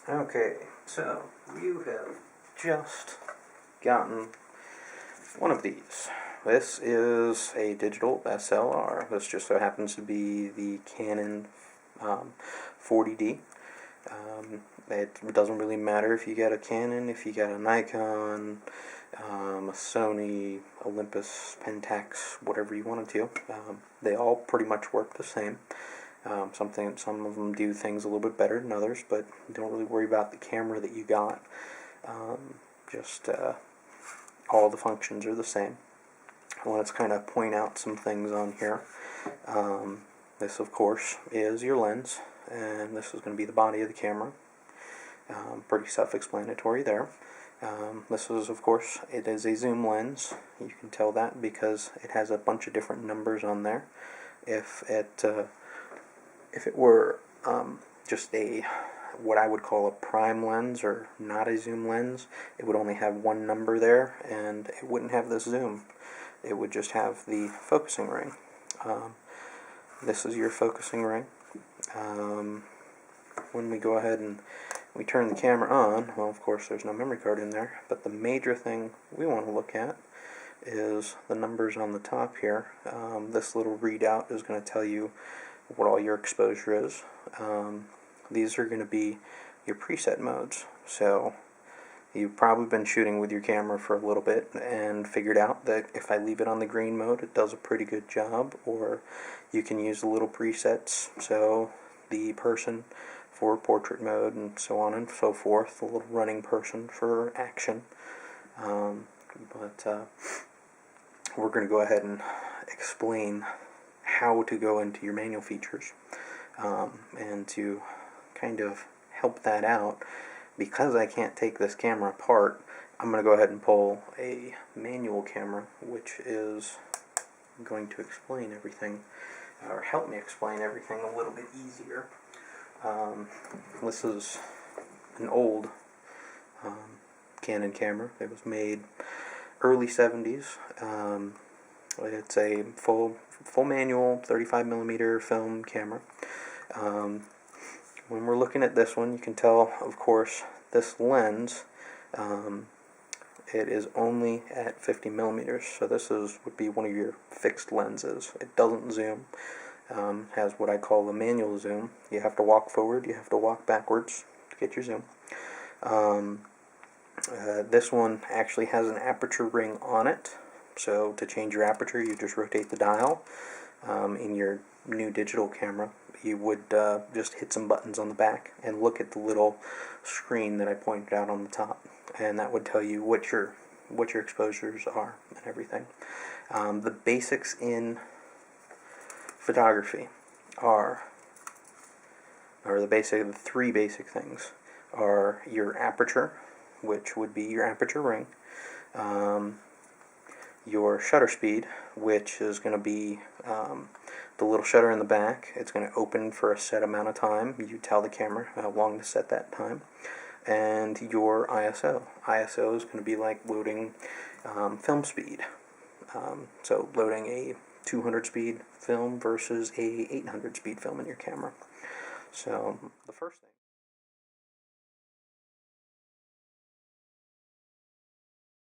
Okay, so you have just gotten one of these. This is a digital SLR. This just so happens to be the Canon 40D. It doesn't really matter if you get a Canon, if you get a Nikon, a Sony, Olympus, Pentax, whatever you want to do. They all pretty much work the same. Some of them do things a little bit better than others, but don't really worry about the camera that you got. All the functions are the same. Let's kind of point out some things on here. This, of course, is your lens, and this is going to be the body of the camera. Pretty self-explanatory there. This is, of course, it is a zoom lens. You can tell that because it has a bunch of different numbers on there. If it were just what I would call a prime lens or not a zoom lens, it would only have one number there, and it wouldn't have this zoom. It would just have the focusing ring. This is your focusing ring. When we go ahead and we turn the camera on, well, of course there's no memory card in there, but the major thing we want to look at is the numbers on the top here. This little readout is going to tell you what all your exposure is. These are going to be your preset modes. So you've probably been shooting with your camera for a little bit and figured out that if I leave it on the green mode, it does a pretty good job. Or you can use the little presets, so the person for portrait mode and so on and so forth, the little running person for action. We're going to go ahead and explain how to go into your manual features, and to kind of help that out, because I can't take this camera apart, I'm going to go ahead and pull a manual camera, which is going to explain everything, or help me explain everything a little bit easier. This is an old Canon camera. It was made early 70s. It's a full manual 35mm film camera. When we're looking at this one, you can tell, of course, this lens, it is only at 50mm, so this would be one of your fixed lenses. It doesn't zoom. Has what I call the manual zoom. You have to walk forward, you have to walk backwards to get your zoom. This one actually has an aperture ring on it, so to change your aperture you just rotate the dial. In your new digital camera you would just hit some buttons on the back and look at the little screen that I pointed out on the top, and that would tell you what your exposures are and everything. The basics in photography the three basic things are your aperture, which would be your aperture ring, your shutter speed, which is going to be the little shutter in the back. It's going to open for a set amount of time. You tell the camera how long to set that time. And your ISO. ISO is going to be like loading film speed. So loading a 200 speed film versus a 800 speed film in your camera. So the first thing